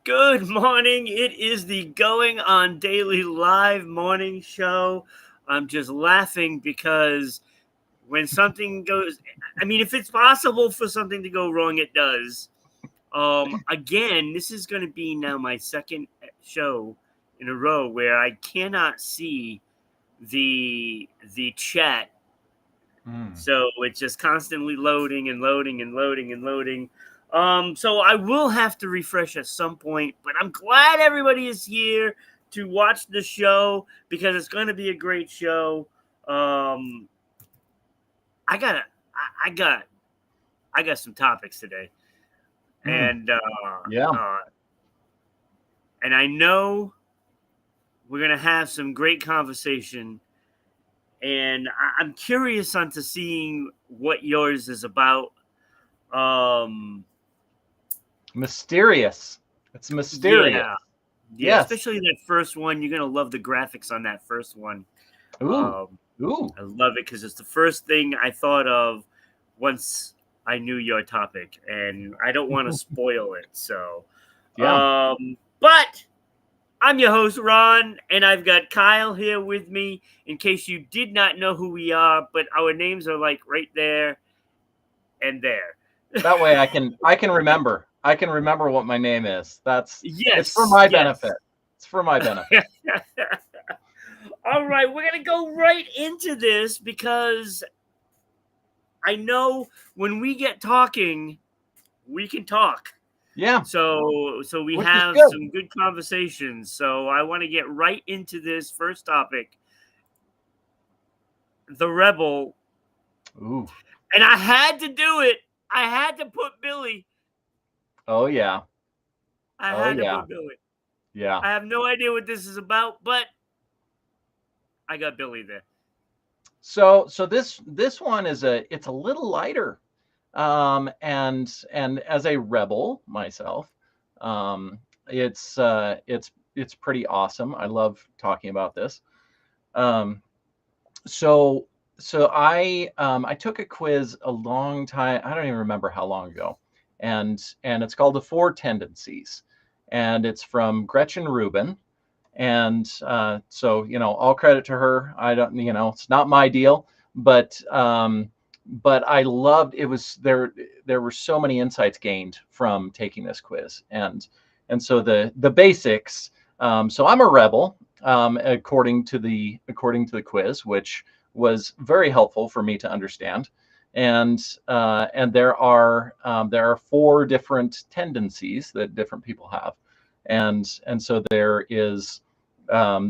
Good morning. It is the Going on Daily Live morning show. I'm just laughing because when something goes, I mean, if it's possible for something to go wrong, it does. Again, this is going to be now my second show in a row where I cannot see the chat, Mm. so it's just constantly loading and loading and loading and loading. So I will have to refresh at some point, but I'm glad everybody is here to watch the show because it's going to be a great show. Um, I got I got I got some topics today, Mm. and Yeah. uh, and I know we're gonna have some great conversation. And I'm curious onto seeing what yours is about. Um, Mysterious. It's mysterious. yeah, yeah, Yes. especially that first one. You're gonna love the graphics on that first one. Ooh. Um, Ooh. I love it because it's the first thing I thought of once I knew your topic, and I don't want to spoil it. So, Yeah. but I'm your host Ron, and I've got Kyle here with me. In case you did not know who we are, but our names are like right there and there. That way I can remember. I can remember what my name is. It's for Yes, my benefit. yes. It's for my benefit. All right, we're gonna go right into this because I know when we get talking, we can talk. Yeah. So we Which is have good. some good conversations. So I want to get right into this first topic, the rebel, Ooh. and I had to do it. I had to put Billy. Oh yeah. I Oh had to yeah. put Billy. Yeah. I have no idea what this is about, but I got Billy there. So this one it's a little lighter. And as a rebel myself, um, it's pretty awesome. I love talking about this. Um, so I took a quiz a long time. I don't even remember how long ago, and it's called the Four Tendencies, and it's from Gretchen Rubin. And so all credit to her. I don't, it's not my deal, but I loved it. Was there There were so many insights gained from taking this quiz, and so the basics. So I'm a rebel, according to the quiz, which was very helpful for me to understand. And there are four different tendencies that different people have, and so there is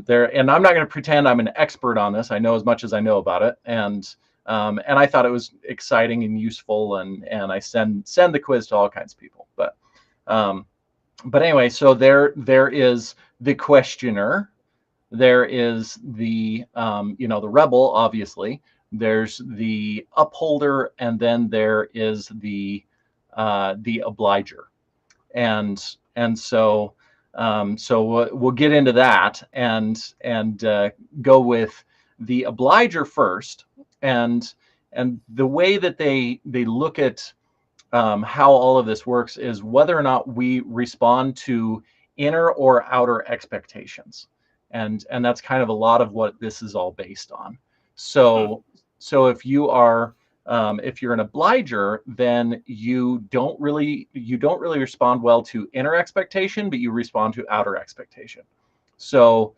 there. And I'm not going to pretend I'm an expert on this. I know as much as I know about it, and I thought it was exciting and useful, and I send the quiz to all kinds of people. Um, but anyway, so there is the questioner, there is the rebel, obviously. There's the upholder, and then there is the obliger. And so we'll get into that, and go with the obliger first. And the way that they look at how all of this works is whether or not we respond to inner or outer expectations. And that's kind of a lot of what this is all based on. Hmm. So if you're an obliger, then you don't really respond well to inner expectation, but you respond to outer expectation. So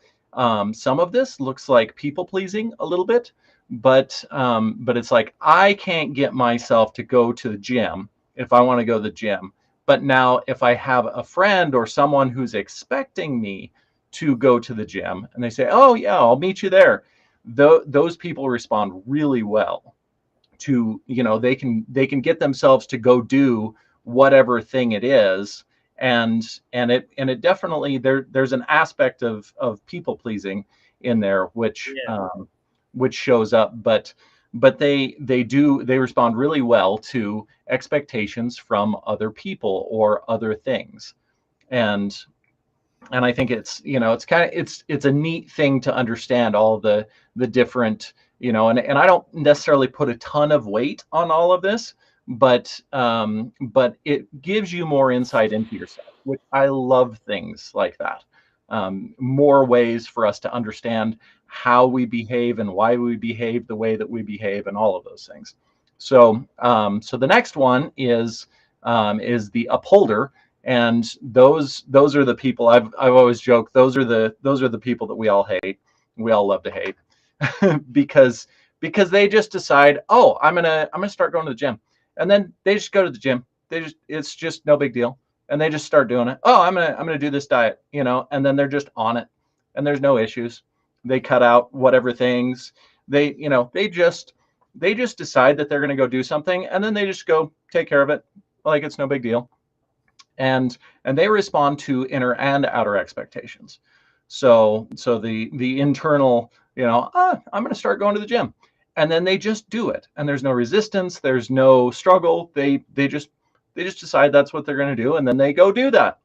some of this looks like people pleasing a little bit, but it's like, I can't get myself to go to the gym if I want to go to the gym. But now, if I have a friend or someone who's expecting me to go to the gym, and they say, "Oh yeah, I'll meet you there," those people respond really well to, they can get themselves to go do whatever thing it is. And it definitely, there's an aspect of people pleasing in there, Yeah. which shows up. But they respond really well to expectations from other people or other things. And and I think it's kind of, it's a neat thing to understand all the different, and I don't necessarily put a ton of weight on all of this, but it gives you more insight into yourself. which I love things like that. More ways for us to understand how we behave and why we behave the way that we behave and all of those things. So, so the next one is the upholder, and those are the people I've always joked, those are the people that we all hate, we all love to hate, because they just decide, oh, I'm gonna start going to the gym, and then they just go to the gym. It's just no big deal, and they just start doing it. Oh, I'm gonna do this diet, and then they're just on it, and there's no issues. They cut out whatever things they just decide that they're gonna go do something, and then they just go take care of it like it's no big deal, and they respond to inner and outer expectations. So the internal, I'm going to start going to the gym, and then they just do it, and there's no resistance, there's no struggle. They just decide that's what they're going to do, and then they go do that.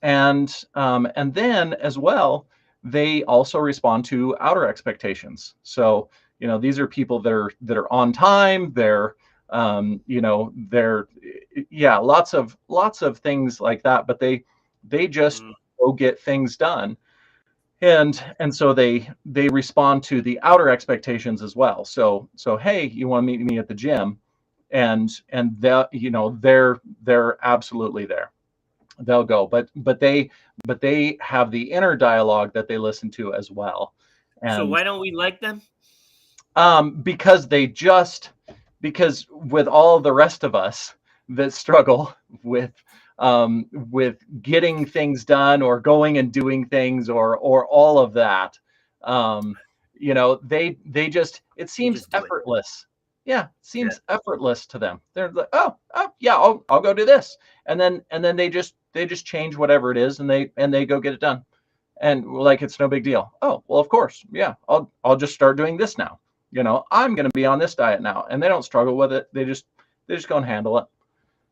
And then as well, they also respond to outer expectations. So these are people that are on time. They're yeah, lots of things like that, but they just Mm. go get things done, and so they respond to the outer expectations as well. So hey, you want to meet me at the gym, and that they're absolutely there. They'll go, but they have the inner dialogue that they listen to as well. So And why don't we like them? because because with all the rest of us that struggle with getting things done, or going and doing things, or all of that, they just, it They seems just do it. effortless. Yeah, it Yeah. seems effortless to them. They're like, oh yeah, I'll go do this, and then they just change whatever it is, and they go get it done, and like it's no big deal. Oh well, of course, yeah, I'll just start doing this now. I'm going to be on this diet now, and they don't struggle with it. They just go and handle it.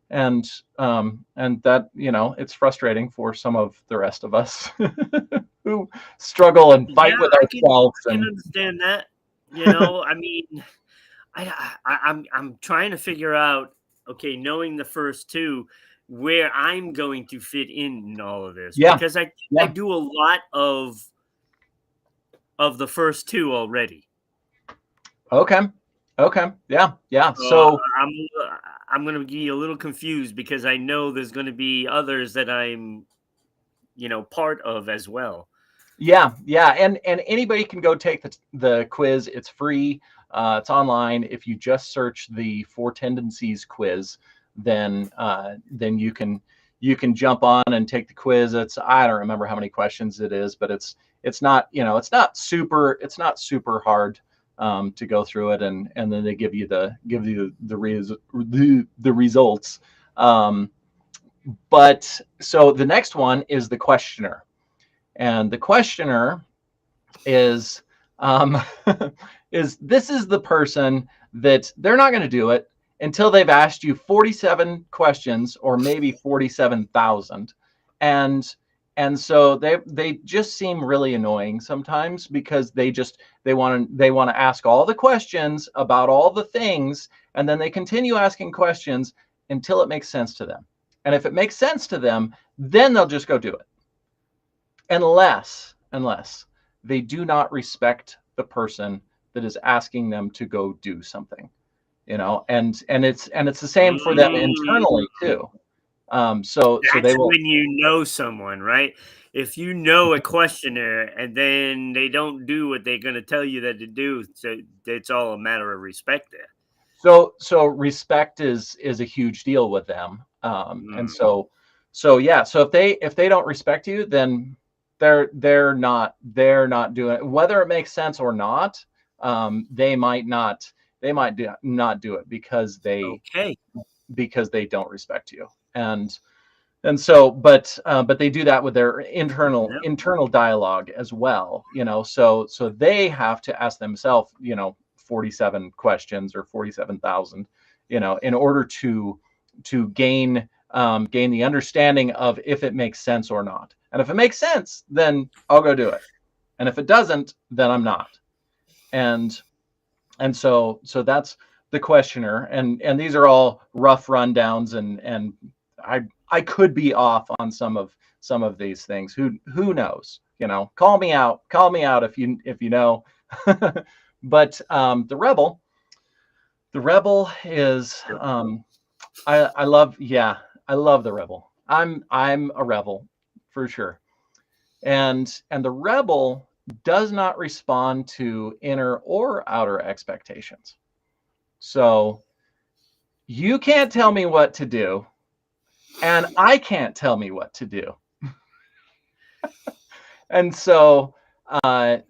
And that, it's frustrating for some of the rest of us who struggle and Yeah, fight with I can ourselves. I can And understand that. I mean, I'm trying to figure out, okay, knowing the first two, where I'm going to fit in all of this, yeah, because I think I yeah, do a lot of the first two already. okay, okay, yeah, yeah. So So I'm gonna be a little confused because I know there's gonna be others that I'm, part of as well. yeah, yeah, and anybody can go take the quiz. It's free. It's online. If you just search the Four Tendencies quiz, then you can jump on and take the quiz. I don't remember how many questions it is, but it's not super hard, to go through it, and then they give you the results. Um, but so the next one is the questioner, and the questioner is um, is the person that they're not going to do it until they've asked you 47 questions, or maybe 47,000. And and so they just seem really annoying sometimes, because they want to ask all the questions about all the things, and then they continue asking questions until it makes sense to them. And if it makes sense to them, then they'll just go do it, unless they do not respect the person that is asking them to go do something. And it's the same for them internally Mm. too. So they That's will. when you know someone, right? If you know a questioner and then they don't do what they're going to tell you that to do, so it's all a matter of respect there. So respect is a huge deal with them. And Mm. so yeah, so if they don't respect you, then they're not doing it, whether it makes sense or not. They might not do it Okay. because they don't respect you. And so but they do that with their internal Yep. internal dialogue as well. So they have to ask themselves, 47 questions, or 47,000, in order to gain the understanding of if it makes sense or not. And if it makes sense, then I'll go do it, and if it doesn't, then I'm not. And and so that's the questioner, and these are all rough rundowns, and I I could be off on some of these things. Who knows? Call me out if you know. But the rebel is I love, yeah, I love the rebel. I'm a rebel for sure. And the rebel does not respond to inner or outer expectations. So you can't tell me what to do, and I can't tell me what to do. And so that,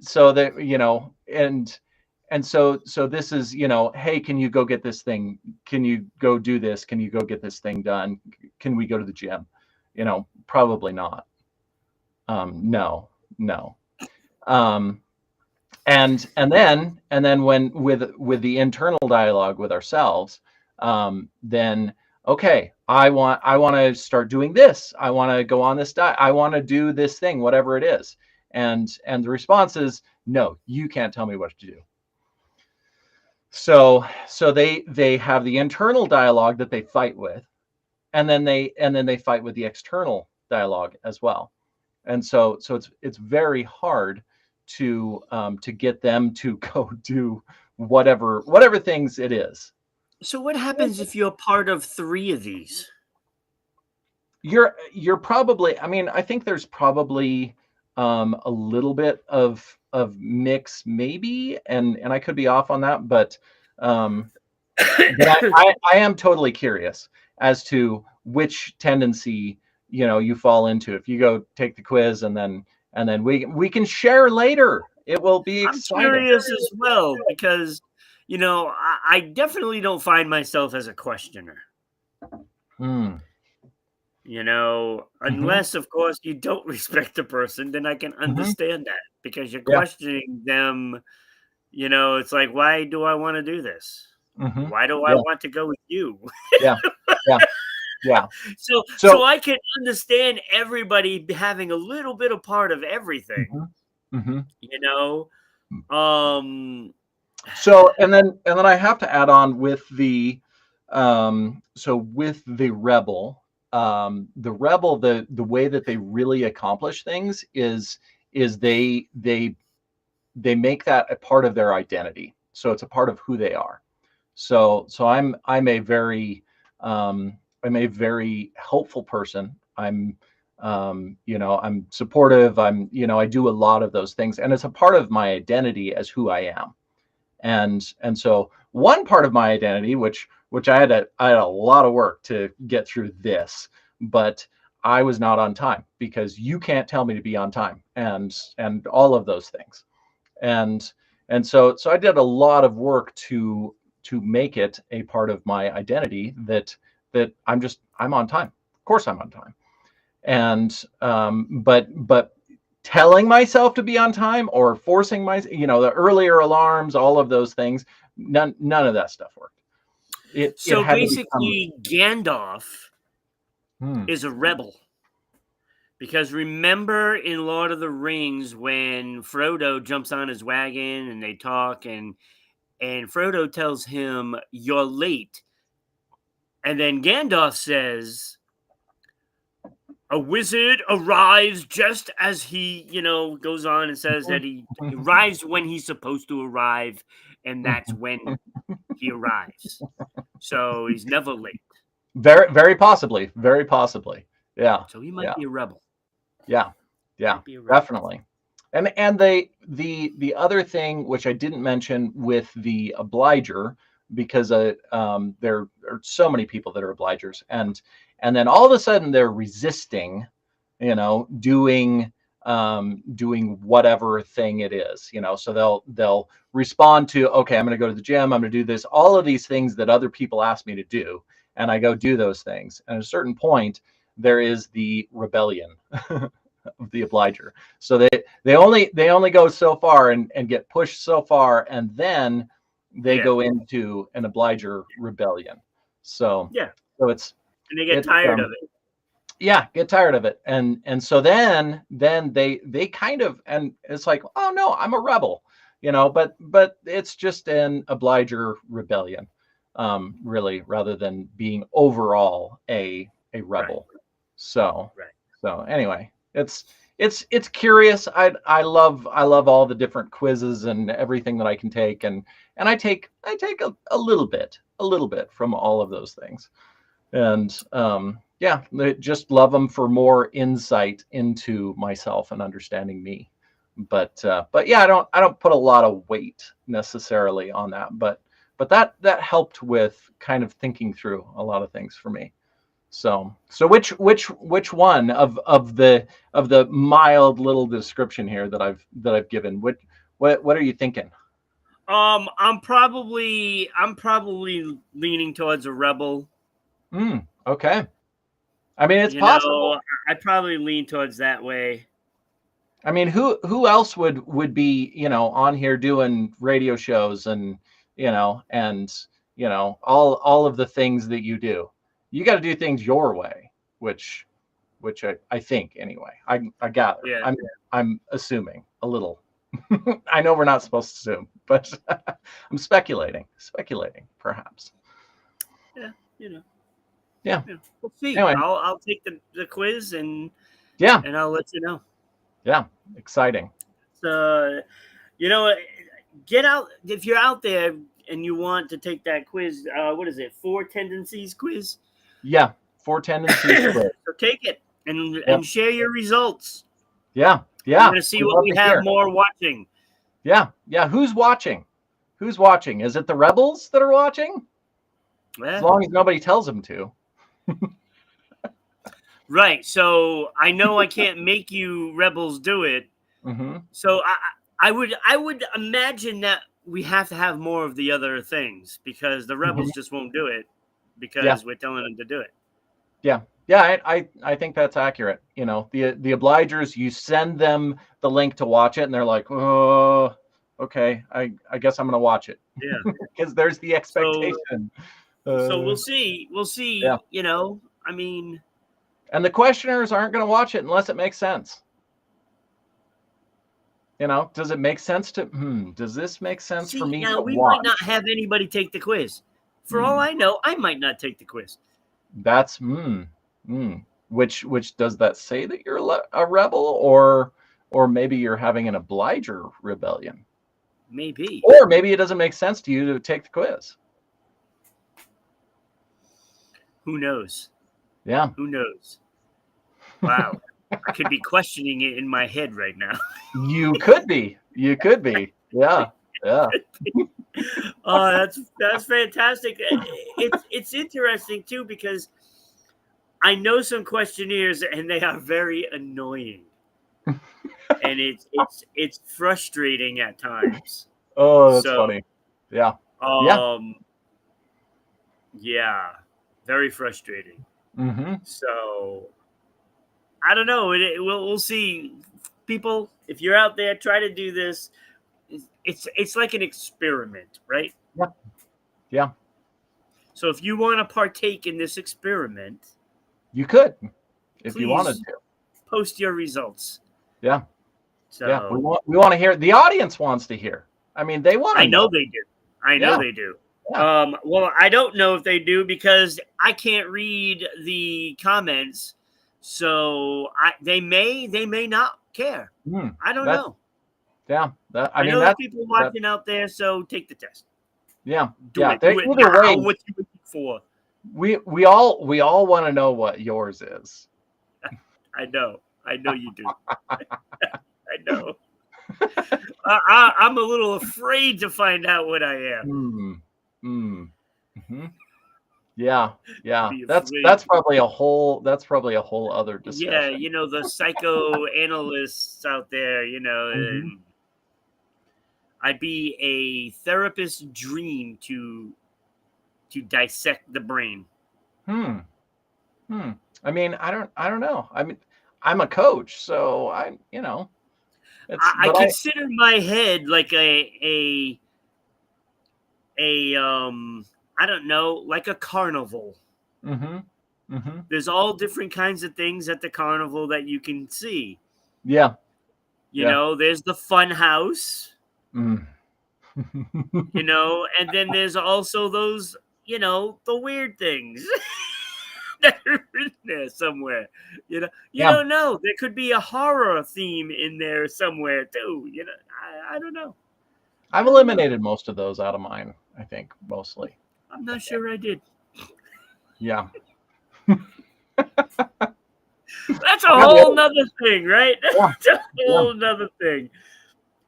and so this is, hey, can you go get this thing? Can you go do this? Can you go get this thing done? Can we go to the gym? Probably not. No, no. Um, and then when with the internal dialogue with ourselves, then okay, I want to start doing this. I want to go on this diet. I want to do this thing, whatever it is. And the response is no, you can't tell me what to do. So they have the internal dialogue that they fight with, and then they fight with the external dialogue as well. And so it's very hard to get them to go do whatever things it is. So what happens if you're part of 3 of these? You're probably, I mean, I think there's probably a little bit of mix maybe, and I could be off on that, but I am totally curious as to which tendency you fall into. If you go take the quiz, and then we can share later. It will be exciting. I'm curious as well, because I definitely don't find myself as a questioner. Unless of course you don't respect the person, then I can understand that, because you're questioning them. It's like, why do I want to do this? Why do I want to go with you? Yeah. So I can understand everybody having a little bit of part of everything. So and then I have to add on with the with the rebel, the way that they really accomplish things is they make that a part of their identity. So it's a part of who they are. So I'm a very helpful person. I'm I'm supportive. I do a lot of those things, and it's a part of my identity as who I am. And so one part of my identity, which I had a lot of work to get through this, but I was not on time, because you can't tell me to be on time, and all of those things. And so I did a lot of work to make it a part of my identity that I'm on time. Of course I'm on time. And but telling myself to be on time, or forcing the earlier alarms, all of those things, none of that stuff worked. So basically Gandalf is a rebel. Because remember in Lord of the Rings, when Frodo jumps on his wagon and they talk, and Frodo tells him, "You're late." And then Gandalf says, "A wizard arrives just as he, goes on and says that he arrives when he's supposed to arrive, and that's when he arrives. So he's never late." Very, very possibly. Very possibly. Yeah. So he might be a rebel. Yeah. Definitely. And the other thing, which I didn't mention with the obliger, because there are so many people that are obligers, and then all of a sudden they're resisting, doing whatever thing it is, so they'll respond to, okay, I'm going to go to the gym, I'm going to do this, all of these things that other people ask me to do, and I go do those things. And at a certain point, there is the rebellion of the obliger. So they only go so far and get pushed so far, and then they go into an obliger rebellion. So it's, and they get tired of it. Yeah, get tired of it. And so then they kind of, and it's like, oh no, I'm a rebel, but it's just an obliger rebellion, really, rather than being overall a rebel. So Right. so anyway, it's curious. I love all the different quizzes and everything that I can take, and I take a little bit from all of those things. And yeah, just love them for more insight into myself and understanding me. But yeah, I don't put a lot of weight necessarily on that, but that helped with kind of thinking through a lot of things for me. So which one of the mild little description here that I've given, what are you thinking? I'm probably leaning towards a rebel. Okay. I mean, it's You know, possible. I probably lean towards that way. I mean, who else would be, on here doing radio shows and, and all of the things that you do. You got to do things your way, which I think anyway. I gather. Yeah, I'm assuming a little. I know we're not supposed to assume, but I'm speculating perhaps. yeah, you know, Yeah. we'll see. Anyway, I'll take the quiz yeah, and I'll let you know. yeah, exciting. So, you know, get out if you're out there and you want to take that quiz. What is it? Four tendencies quiz. Yeah, four tendencies. So take it and Yep. share your results. Yeah, I'm yeah. going to see We'd what love we to have hear. more watching. Yeah, yeah. Who's watching? Who's watching? Is it the rebels that are watching? As Yeah. long as nobody tells them to. Right. So I know I can't make you rebels do it. Mm-hmm. So I would imagine that we have to have more of the other things because the Mm-hmm. rebels just won't do it Yeah, because we're telling them to do it. yeah, yeah. I think that's accurate. The obligers, you send them the link to watch it, and they're like, oh, okay. I guess I'm gonna watch it Yeah. because there's the So expectation. so Uh, we'll see. We'll yeah. see. I mean, And the questioners aren't gonna watch it unless it makes sense. Does it make sense to? Does this make sense for see me now to we might not watch? have anybody take the quiz. For all Hmm. I know, I might not take the quiz. That's which does that say that you're a rebel, or maybe you're having an obliger rebellion, Maybe. or maybe it doesn't make sense to you to take the quiz. Who knows? Yeah, Who knows? Wow. I could be questioning it in my head right now. you could be. You could be. Yeah, yeah. Oh, that's fantastic. It's interesting too because I know some questionnaires and they are very annoying, and it's frustrating at times. Oh, that's So, funny. Yeah, yeah. um, yeah, very frustrating. Mm-hmm. So I don't know. We'll see. People, if you're out there, try to do this. It's like an experiment, right? Yeah, yeah. So if you want to partake in this experiment, You could if you wanted please to. post your results. Yeah, yeah. We So want we want to hear. The audience wants to hear. I mean, they want I to know know. they do. I know Yeah, they do. yeah. Well, I don't know if they do because I can't read the comments. So they may not care. Mm, I don't that's know. yeah. That I I mean know there's that's people that. watching out there, so take the test. Yeah, Do yeah. it. Do it Either now. way, What you waiting for? we all want to know what yours is. I know. I know you do. I know. I'm a little afraid to find out what I am. Hmm. Hmm. Hmm. Yeah. Yeah. Be That's afraid. that's probably a whole that's probably a whole other Yeah, discussion. the psychoanalysts out there, Hmm. and I'd be a therapist's dream to dissect the brain. Hmm. Hmm. I mean, I don't know. I mean, I'm a coach, so it's I but I. consider my head like a I don't know, like a carnival. Hmm. Hmm. There's all different kinds of things at the carnival that you can see. Yeah. Yeah. There's the fun house, Mm. and then there's also those, the weird things. that are there somewhere. You Yeah, don't know. There could be a horror theme in there somewhere too. I don't know. I've I don't know. eliminated most of those out of mine, I think, mostly. I'm not sure I did. Yeah. That's a Yeah, the whole other- nother thing, right? yeah, That's a yeah. whole nother thing.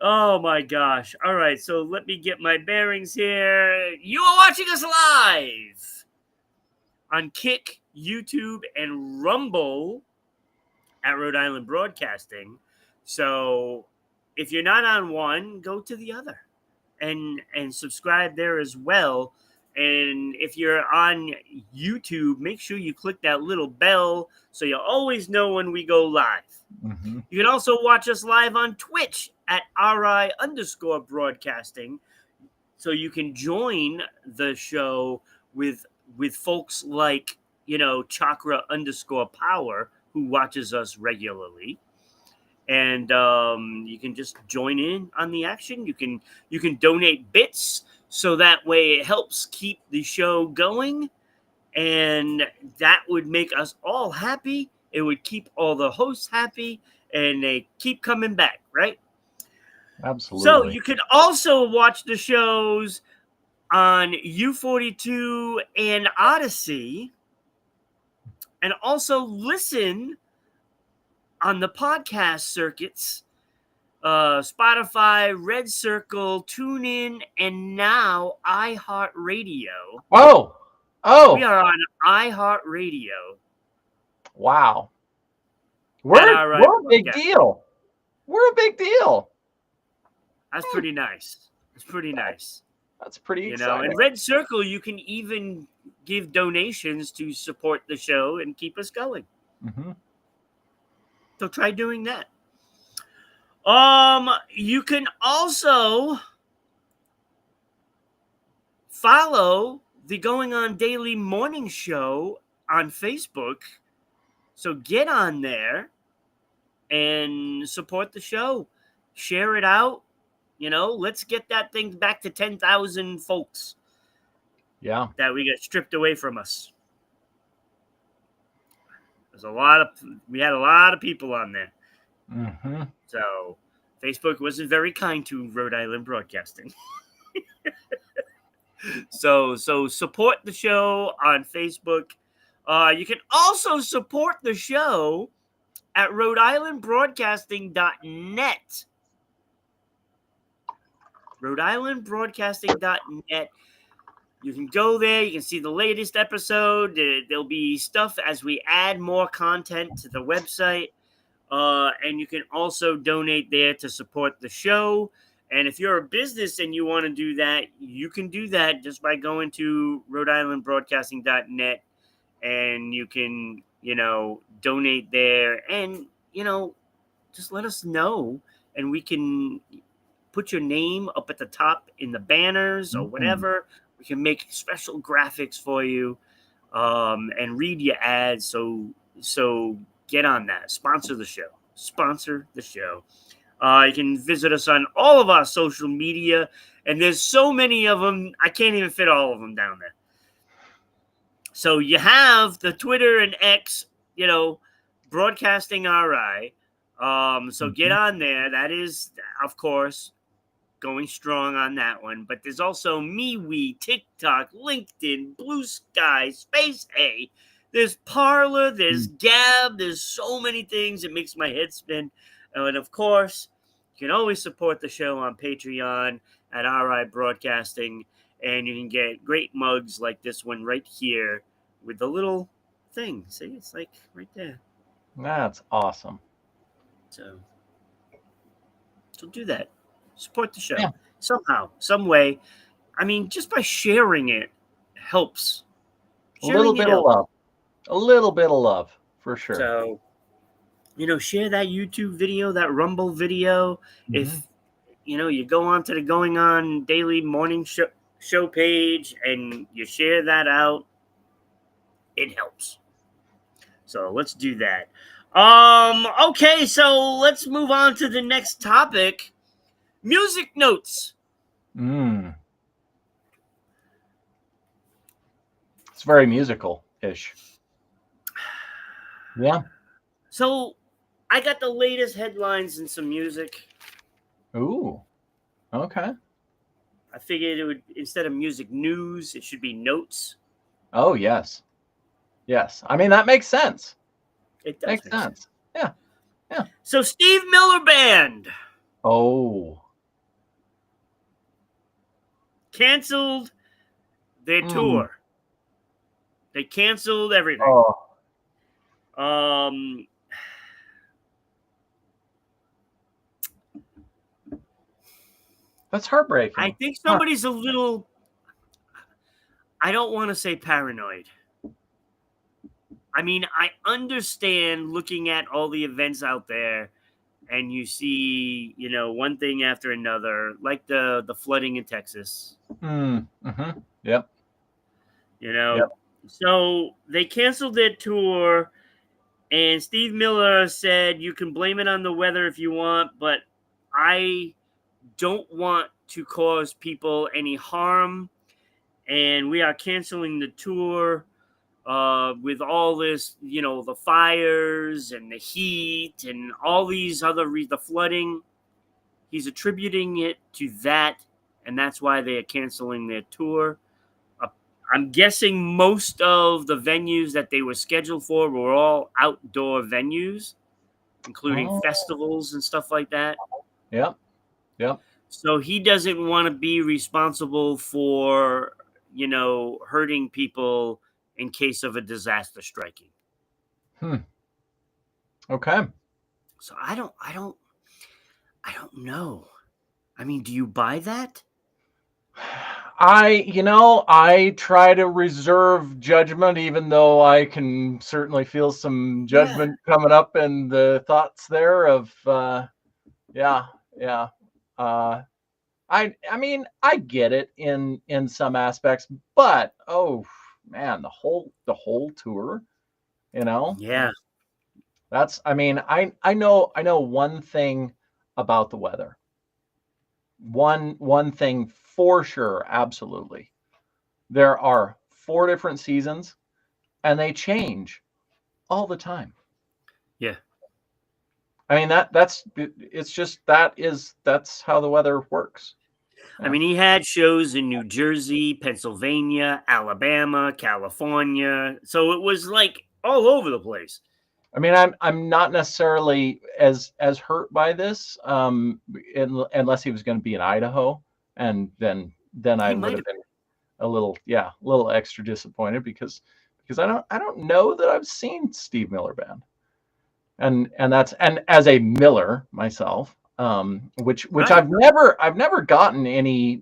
Oh my gosh. All right, so let me get my bearings here. You are watching us live on Kick, YouTube, and Rumble at Rhode Island Broadcasting. So if you're not on one, go to the other and subscribe there as well. And if you're on YouTube, make sure you click that little bell so you'll always know when we go live. Hmm. You can also watch us live on Twitch at RI_broadcasting. So you can join the show with folks like, Chakra_power, who watches us regularly. And you can just join in on the action. You can donate bits, so that way it helps keep the show going, and that would make us all happy. It would keep all the hosts happy, and they keep coming back, right? So Absolutely. you can also watch the shows on U42 and Odyssey, and also listen on the podcast circuits, Spotify, Red Circle, TuneIn, and now iHeartRadio. Oh, We oh, are on iHeartRadio wow. at We're a big Broadcast. deal. We're a big deal. That's pretty nice. It's pretty nice. That's pretty And exciting. Red Circle, you can even give donations to support the show and keep us going. Hmm. So try doing that. You can also follow the Going On Daily Morning Show on Facebook. So get on there and support the show. Share it out. Let's get that thing back to 10,000 folks Yeah. that we got stripped away from us. We had a lot of people on there. Hmm. So Facebook wasn't very kind to Rhode Island Broadcasting. So support the show on Facebook. You can also support the show at Rhode Rhode You can go there. You can see the latest episode. There'll be stuff as we add more content to the website. And you can also donate there to support the show. And if you're a business and you want to do that, you can do that just by going to Rhode and you can, donate there and, just let us know and we can put your name up at the top in the banners or Hmm. whatever. We can make special graphics for you and read your ads. So get on that. Sponsor the show. Sponsor the show. You can visit us on all of our social media, and there's so many of them. I can't even fit all of them down there. So you have the Twitter and X, Broadcasting RI. So get Hmm. on there. That is, of course, going strong on that one. But there's also MeWe, TikTok, LinkedIn, Blue Sky, Space A. There's Parlor, there's Gab, there's so many things. It makes my head spin. And of course, you can always support the show on Patreon at RI Broadcasting. And you can get great mugs like this one right here with the little thing. See, it's like right there. That's awesome. So do that. Support the show Yeah. somehow, some way. I mean, just by sharing it helps. A little Sharing it bit of helps. love. A little bit of love, for sure. So, share that YouTube video, that Rumble video. Hmm. If, you go on to the Going On Daily Morning show page and you share that out, it helps. So let's do that. Okay, so let's move on to the next topic. Music notes. Mm. It's very musical-ish. Yeah. So I got the latest headlines and some music. Ooh. Okay. I figured it would, instead of music news, it should be notes. Oh, yes. Yes. I mean, that makes sense. It does Makes make sense. sense. Yeah. Yeah. So Steve Miller Band Oh. canceled their Mm. tour. They canceled everything. Oh. Um, That's I heartbreaking. think Huh. somebody's a little. I don't want to say paranoid. I mean, I understand looking at all the events out there, and you see, one thing after another, like the flooding in Texas. Mm. Mm-hmm. Yep. You know, Yep. so they canceled their tour, and Steve Miller said, "You can blame it on the weather if you want, but I don't want to cause people any harm, and we are canceling the tour." With all this, the fires and the heat and all these other the flooding, he's attributing it to that, and that's why they are canceling their tour. Uh, I'm guessing most of the venues that they were scheduled for were all outdoor venues, including Oh. festivals and stuff like that. Yep. Yep. So he doesn't want to be responsible for, hurting people in case of a disaster striking. Hmm. Okay. So I don't know. I mean, do you buy that? I try to reserve judgment, even though I can certainly feel some Yeah. judgment coming up in the thoughts there of, yeah, yeah. Uh, I mean, I get it in some aspects, but oh man, the whole tour, you know, Yeah. that's, I mean, I know one thing about the weather. One thing for sure, absolutely. There are 4 different seasons, and they change all the time. Yeah. I mean, it's just that's how the weather works. I Yeah. mean, he had shows in New Jersey, Pennsylvania, Alabama, California. So it was like all over the place. I mean, I'm not necessarily as hurt by this, unless he was going to be in Idaho, and then I He would might have have. been a little extra disappointed because I don't know that I've seen Steve Miller Band. And as a Miller myself, which Right. I've never gotten any,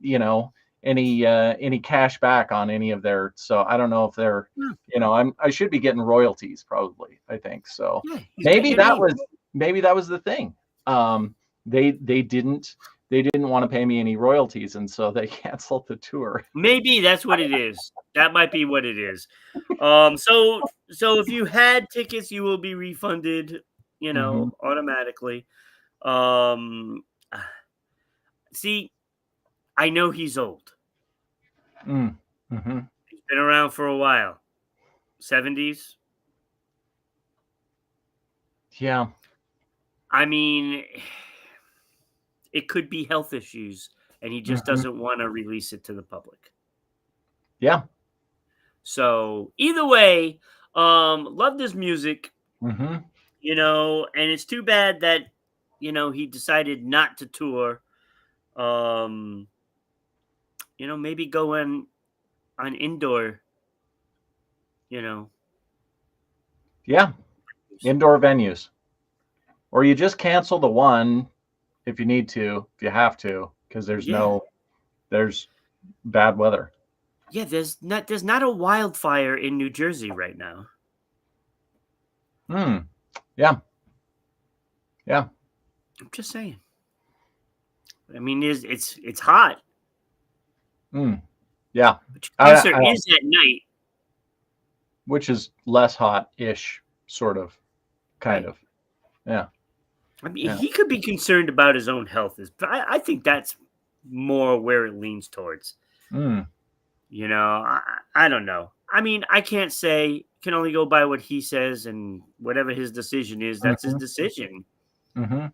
any cash back on any of their, so I don't know if they're, Yeah. I should be getting royalties, probably, I think so. Yeah. He's got maybe your that name. was maybe that was the thing. um they didn't want to pay me any royalties, and so they canceled the tour. Maybe that's what it is. That might be what it is. So if you had tickets, you will be refunded, Hmm. automatically. Um, See, I know he's old. Mm. Hmm. He's been around for a while. 70s. Yeah. I mean, it could be health issues, and he just Hmm. doesn't want to release it to the public. Yeah. So either way, loved his music, Hmm. and it's too bad that he decided not to tour. Um, maybe go on indoor, you know. Yeah. Indoor venues, or you just cancel the one if you need to, if you have to, because Yeah, there's bad weather. yeah. There's not a wildfire in New Jersey right now. Hmm. Yeah. Yeah. I'm just saying. I mean, it's hot, Hmm. Yeah. but your I, concert I, is at night, which is less hot-ish, sort of, kind right? of. Yeah. I mean, Yeah. he could be concerned about his own health. I think that's more where it leans towards. Hmm. I don't know. I mean, I can't say can only go by what he says, and whatever his decision is, that's his Mm-hmm. decision. Mm-hmm.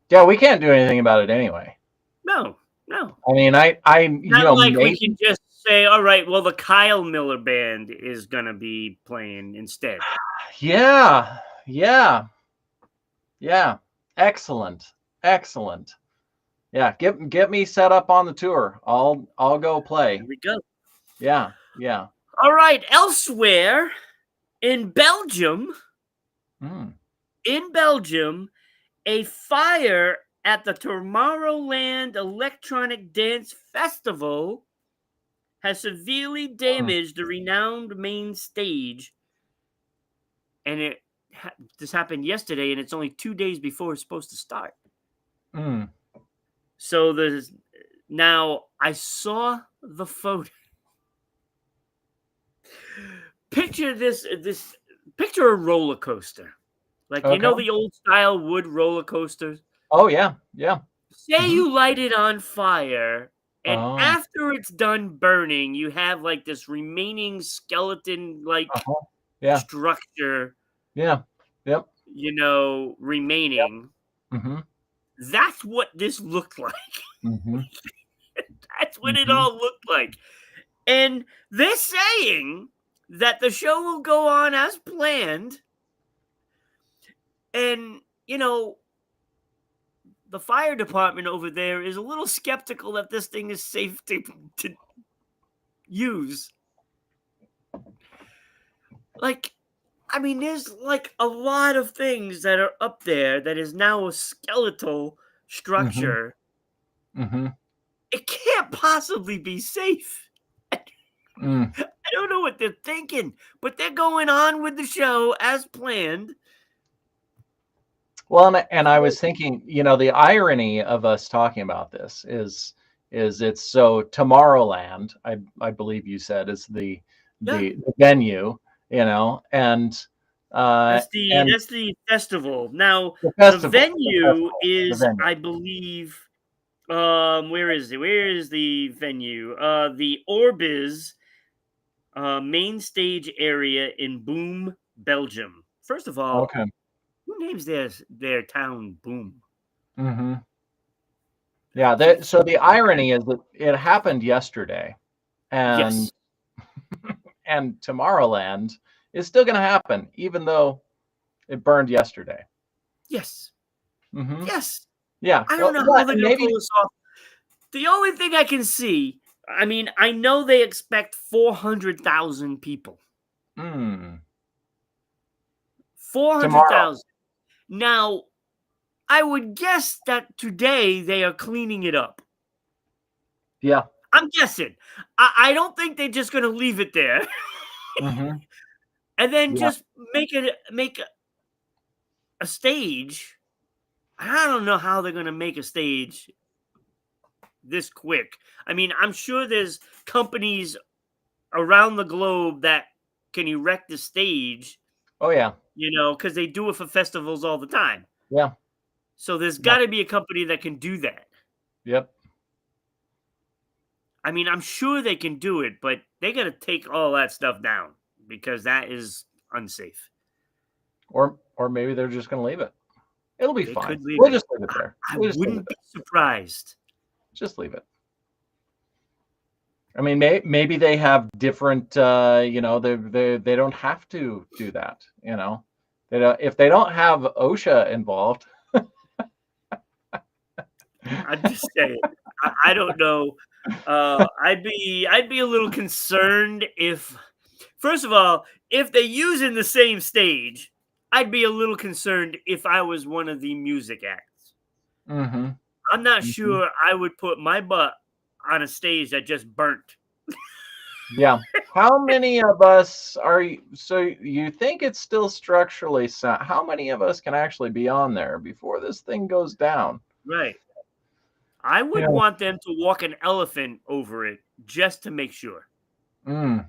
Yeah, we can't do anything about it anyway. No, no. I mean, Not like we can maybe. just say, all right, well, the Kyle Miller band is going to be playing instead. Yeah, yeah, yeah. Excellent, excellent. Yeah, get me set up on the tour. I'll go There play. we go. Yeah, yeah. All right. Elsewhere in Belgium, Mm. a fire at the Tomorrowland Electronic Dance Festival has severely Mm. damaged the renowned main stage. And this happened yesterday, and it's only 2 days before it's supposed to start. Mm. So now I saw the photo. Picture this picture a roller coaster. Like Okay. the old style wood roller coasters. Oh yeah, yeah. Say Hmm. you light it on fire, and Oh. after it's done burning, you have like this remaining skeleton like Uh-huh. Yeah. structure, Yeah. Yep. Yep. remaining. Mm-hmm. That's what this looked like. Mm-hmm. That's what it Mm-hmm. all looked like. And they're saying that the show will go on as planned. And, the fire department over there is a little skeptical that this thing is safe to use. Like, I mean, there's like a lot of things that are up there that is now a skeletal Mm-hmm. structure. Mm-hmm. It can't possibly be safe. Mm. I don't know what they're thinking, but they're going on with the show as planned. Well, and I was thinking, the irony of us talking about this is it's so Tomorrowland, I believe you said, is the Yeah, the venue, and uh that's the and that's the festival. Now, the the festival, venue the is, venue. I believe, where is it? Where is the venue? The Orbis main stage area in Boom, Belgium. First of all, Okay. who names their town Boom? Mm-hmm. Yeah. Jeez. So the irony is that it happened yesterday, and Yes. and Tomorrowland is still going to happen, even though it burned yesterday. Yes. Mm-hmm. Yes. Yeah. I don't Well, know yeah, how they're and gonna maybe. pull this off. The only thing I can see, I mean, I know they expect 400,000 people. Mm, tomorrow. 400,000. Now, I would guess that today they are cleaning it up. Yeah. I'm guessing. I don't think they're just going to leave it there Mm-hmm. and then Yeah. just make a stage. I don't know how they're going to make a stage this quick. I mean, I'm sure there's companies around the globe that can erect the stage, Oh yeah. because they do it for festivals all the time. Yeah. So there's Yeah. got to be a company that can do that. Yep. I mean, I'm sure they can do it, but they got to take all that stuff down because that is unsafe. Or maybe they're just going to leave it. It'll be They fine. could leave We'll it. just leave it there. I We'll just leave it wouldn't be there. surprised. Just leave it. I mean, maybe they have different. They don't have to do that. They don't, if they don't have OSHA involved. I'm just saying. I don't know. I'd be a little concerned if, first of all, if they're using the same stage, I'd be a little concerned if I was one of the music acts. Mm-hmm. I'm not Mm-hmm. sure I would put my butt on a stage that just burnt. Yeah. How many of us are you? So you think it's still structurally sound? How many of us can actually be on there before this thing goes down? Right. I would Yeah. want them to walk an elephant over it just to make sure. Mm.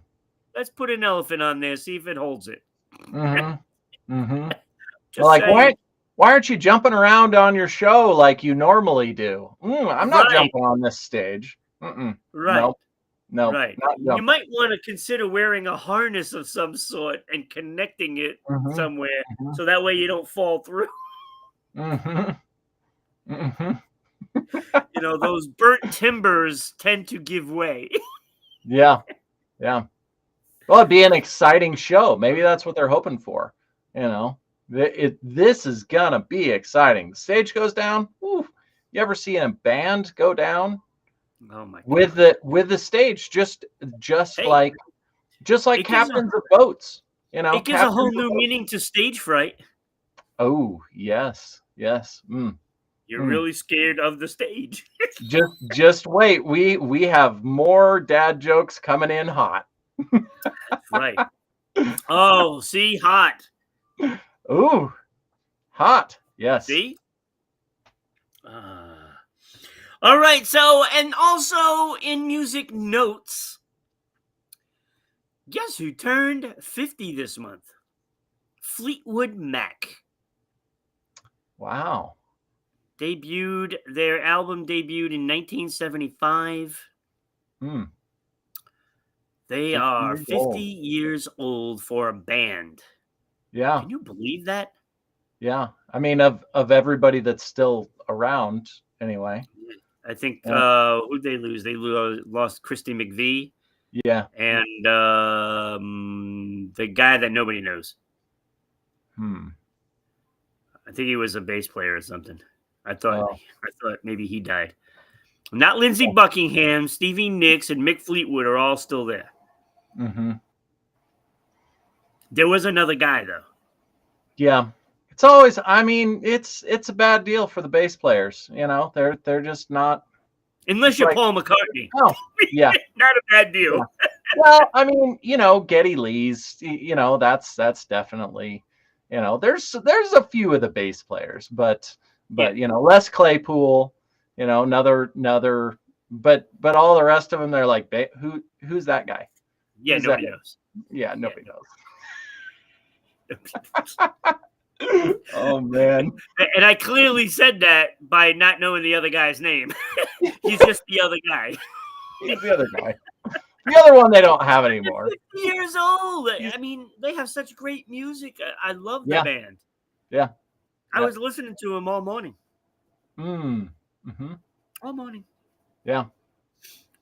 Let's put an elephant on there, see if it holds it. Mm-hmm. Mm-hmm. Just Like, saying. why aren't you jumping around on your show like you normally do? I'm not Right. jumping on this stage. Mm-mm. Right. Nope. No, Right. not You jumping. might want to consider wearing a harness of some sort and connecting it Hmm. somewhere Hmm. so that way you don't fall through. Hmm. Hmm. Those burnt timbers tend to give way. Yeah, yeah. Well, it'd be an exciting show. Maybe that's what they're hoping for. You know, this is gonna be exciting. The stage goes down. Whew. You ever see a band go down Oh my with god. the stage just Hey, like it gives a captains of boats? it gives a Captains whole of new boats. meaning to stage fright. Oh yes, yes. You're Mm. really scared of the stage. Just wait. We have more dad jokes coming in hot. Right. Oh, see, hot. Ooh, hot. Yes. See? Uh, all right. So, and also in music notes, guess who turned 50 this month? Fleetwood Mac. Wow. Their album debuted in 1975. Hmm. They 50 are years 50 old. years old for a band. Yeah. Can you believe that? Yeah. I mean, of everybody that's still around, anyway. I think Yeah. who'd they lose? They lost Christy McVie Yeah. and the guy that nobody knows. Hmm. I think he was a bass player or something. Oh. I thought maybe he died. Not Lindsey Buckingham, Stevie Nicks, and Mick Fleetwood are all still there. Mm-hmm. There was another guy though. Yeah. It's always. I mean, it's a bad deal for the bass players. They're just not. Unless It's you're like, Paul McCartney. oh, yeah. Not a bad Yeah. deal. Well, I mean, Geddy Lee's, that's definitely, there's a few of the bass players, but Yeah. Les Claypool, another, but all the rest of them, they're like, who's that guy? Yeah, Who's that nobody guy? knows. Yeah, Yeah, nobody nobody knows. knows. Oh man, And I clearly said that by not knowing the other guy's name. He's just the other guy. he's the other guy. The other one they don't have anymore. 50 years old. He's, I mean, they have such great music. I love the yeah, band. yeah, I yeah. was listening to them all morning. Mm-hmm. All morning. Yeah.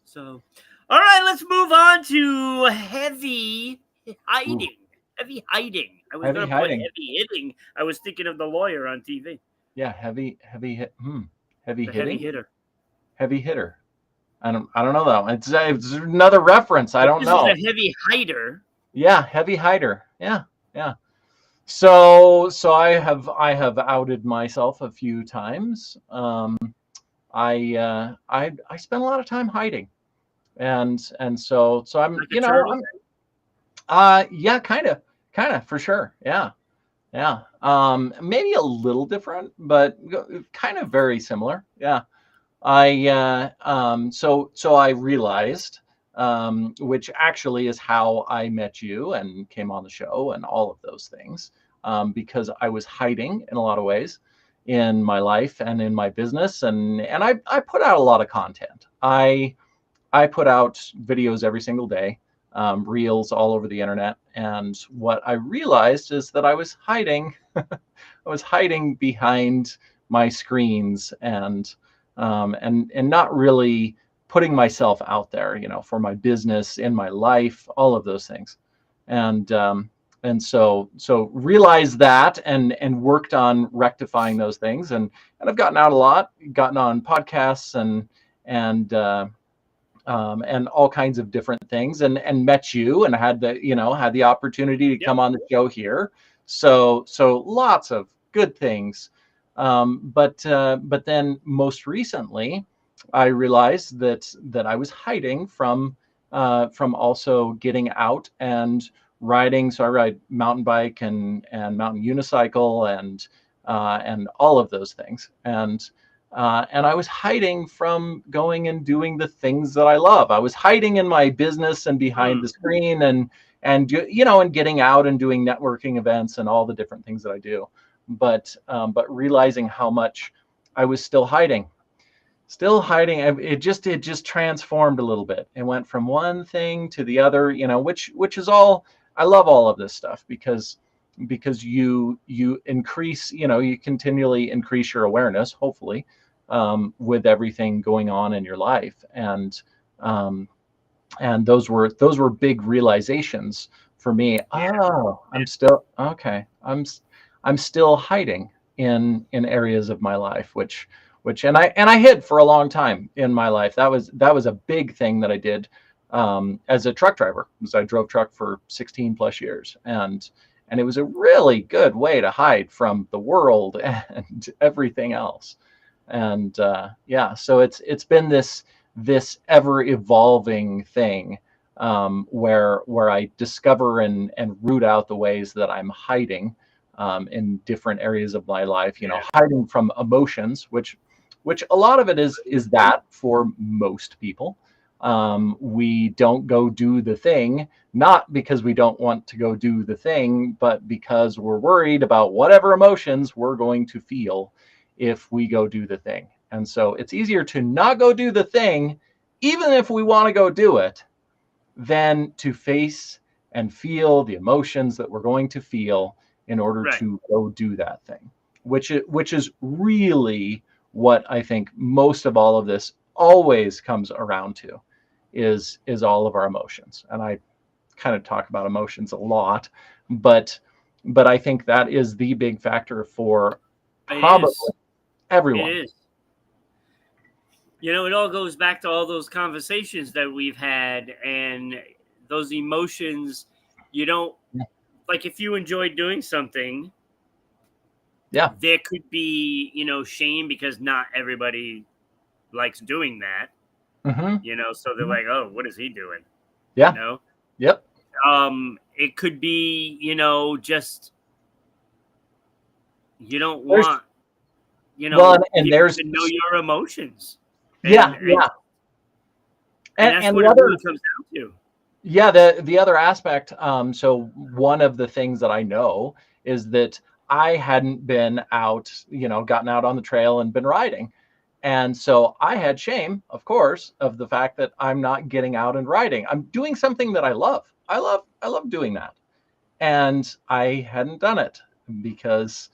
So, all right, let's move on to heavy Ooh, hiding. Heavy hiding. I was heavy going to put hiding. heavy hitting. I was thinking of the lawyer on TV, Yeah, heavy hit. Heavy the heavy hitting. hitter. Heavy hitter. I don't know that one. It's another reference. I But don't this is know. a heavy hider. Yeah, heavy hider. Yeah, yeah. So I have outed myself a few times. I spend a lot of time hiding, and so I'm Like a turtle. yeah, kind of for sure. Yeah, yeah. Maybe a little different, but kind of very similar. Yeah. So I realized, which actually is how I met you and came on the show and all of those things, because I was hiding in a lot of ways in my life and in my business, and I put out a lot of content. I put out videos every single day, reels all over the internet, and what I realized is that I was hiding. I was hiding behind my screens and not really putting myself out there, for my business, in my life, all of those things. And so realized that and worked on rectifying those things, and I've gotten out a lot, gotten on podcasts and all kinds of different things, and met you, and had the opportunity to Yep. come on the show here. So lots of good things. But then most recently, I realized that I was hiding from also getting out and riding. So I ride mountain bike and mountain unicycle and all of those things. And I was hiding from going and doing the things that I love. I was hiding in my business and behind the screen and getting out and doing networking events and all the different things that I do. But realizing how much I was still hiding. still hiding. It just transformed a little bit. It went from one thing to the other, which is all. I love all of this stuff because you increase, you continually increase your awareness, hopefully, with everything going on in your life. Um, and those were big realizations for me. Yeah. Oh, I'm still okay. I'm still hiding in areas of my life, which and I hid for a long time in my life. That was a big thing that I did, as a truck driver, because I drove truck for 16 plus years, and it was a really good way to hide from the world and everything else. And yeah, so it's been this ever evolving thing, where I discover and root out the ways that I'm hiding, in different areas of my life. Yeah. Hiding from emotions, which a lot of it is that for most people. We don't go do the thing, not because we don't want to go do the thing, but because we're worried about whatever emotions we're going to feel if we go do the thing. And so it's easier to not go do the thing, even if we want to go do it, than to face and feel the emotions that we're going to feel in order Right. to go do that thing, which is really what I think most of all of this always comes around to, is all of our emotions. And I kind of talk about emotions a lot, but I think that is the big factor for It probably is. It everyone. is. It all goes back to all those conversations that we've had and those emotions. You don't like if you enjoy doing something, Yeah. there could be, shame because not everybody likes doing that, Hmm. so they're like, oh, what is he doing? You Yeah. know, Yep. it could be, just you don't There's want, well, and people there's to know your emotions. yeah, And yeah, that's and what the it other really comes down to. yeah, the other aspect. So one of the things that I know is that I hadn't been out, gotten out on the trail and been riding. And so I had shame, of course, of the fact that I'm not getting out and riding. I'm doing something that I love. I love doing that. And I hadn't done it because,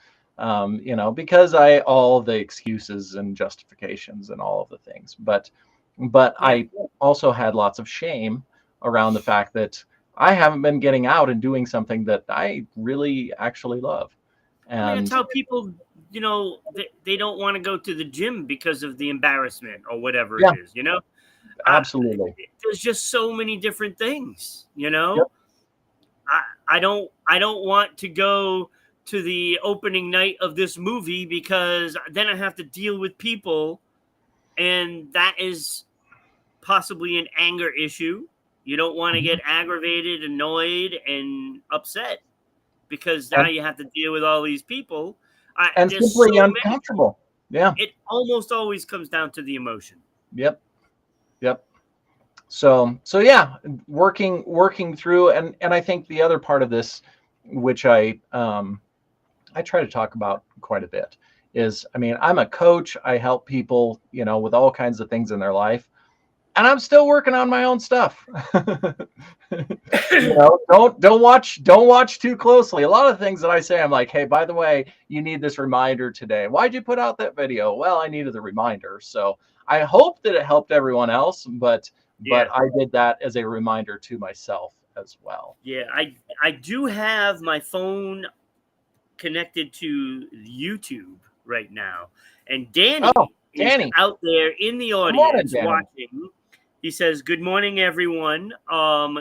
because I all the excuses and justifications and all of the things. But Yeah. I also had lots of shame around the fact that I haven't been getting out and doing something that I really actually love. I mean, that's And how people, they don't want to go to the gym because of the embarrassment or whatever it yeah, is, I, absolutely. there's just so many different things, Yep. I don't want to go to the opening night of this movie because then I have to deal with people, and that is possibly an anger issue. You don't want to Mhm. get aggravated, annoyed, and upset because now And you have to deal with all these people. There's so simply many. uncomfortable. Yeah. It almost always comes down to the emotion. Yep. Yep. So yeah, working through, and I think the other part of this, which I try to talk about quite a bit, is, I mean, I'm a coach. I help people, with all kinds of things in their life, and I'm still working on my own stuff. Don't watch too closely. A lot of things that I say, I'm like, hey, by the way, you need this reminder today. Why'd you put out that video? Well, I needed the reminder. So I hope that it helped everyone else, but Yeah, I did that as a reminder to myself as well. yeah. I do have my phone connected to YouTube right now, and Oh, Danny is Danny. out there in the Good morning, audience Danny. watching. He says, "Good morning, everyone."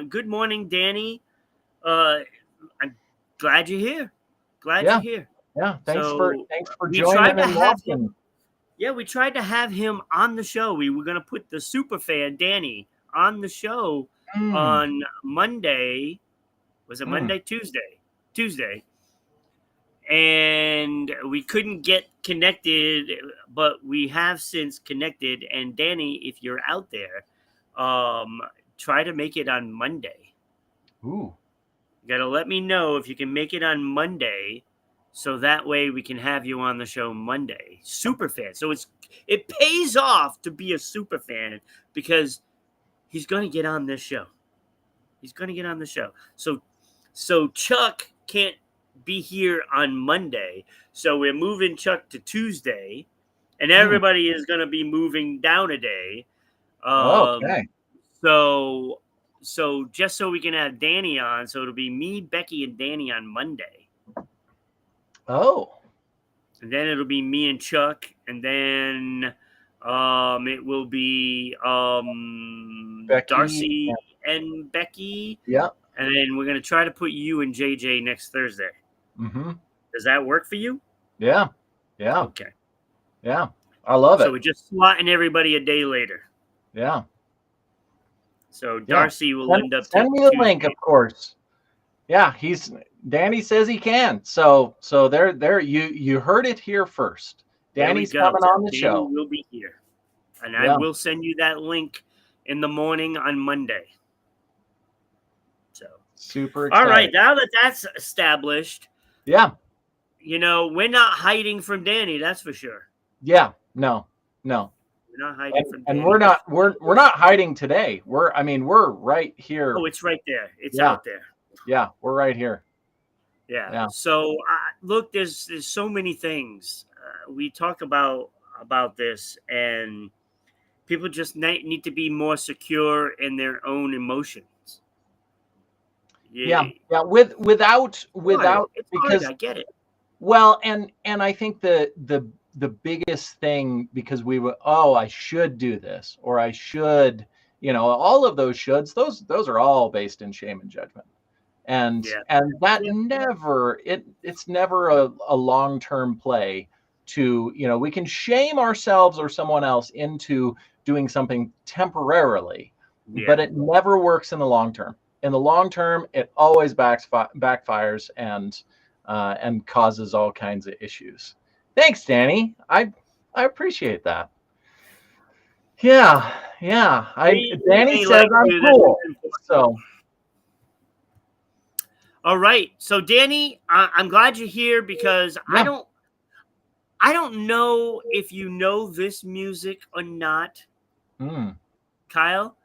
Good morning, Danny. Uh, I'm glad you're here. Glad you're Yeah, here. yeah. Thanks for So thanks for we joining tried to and have him. watching. Yeah, we tried to have him on the show. We were going to put the super fan Danny on the show Mm, on Monday. Was it mm. Monday? Tuesday. And we couldn't get connected, but we have since connected. And Danny, if you're out there, um, try to make it on Monday. Ooh. You got to let me know if you can make it on Monday. so that way we can have you on the show Monday. Super fan. So it pays off to be a super fan because he's going to get on this show. He's going to get on the show. So Chuck can't be here on Monday. So we're moving Chuck to Tuesday, and everybody is going to be moving down a day. Okay. So just so we can have Danny on, so it'll be me, Becky, and Danny on Monday. Oh. And then it'll be me and Chuck, and then it will be Becky Darcy and Becky. Yeah. And then we're gonna try to put you and JJ next Thursday. Mm-hmm. Does that work for you? Yeah. Yeah. Okay. Yeah. I love it. So we're just slotting everybody a day later. Yeah. So Darcy will end up send me the link, of course. Yeah, Danny says he can. So there you heard it here first. Danny's coming on the show. Danny will be here. And I will send you that link in the morning on Monday. So super excited. All right, now that that's established. Yeah. We're not hiding from Danny, that's for sure. Yeah. No. We're not hiding from Danny. And we're not hiding today. We're right here. Oh, it's right there. It's out there. Yeah, we're right here. Yeah. So look, there's so many things we talk about this, and people just need to be more secure in their own emotions. Yeah. Without it's because hard, I get it. Well, and I think the biggest thing, because I should do this, or I should, all of those shoulds, those are all based in shame and judgment. And that it's never a long-term play to, we can shame ourselves or someone else into doing something temporarily, but it never works in the long term. In the long term, it always backfires and causes all kinds of issues. Thanks, Danny. I appreciate that. Yeah. Danny says I'm cool. So. All right. So Danny, I'm glad you're here because I don't know if you know this music or not. Kyle?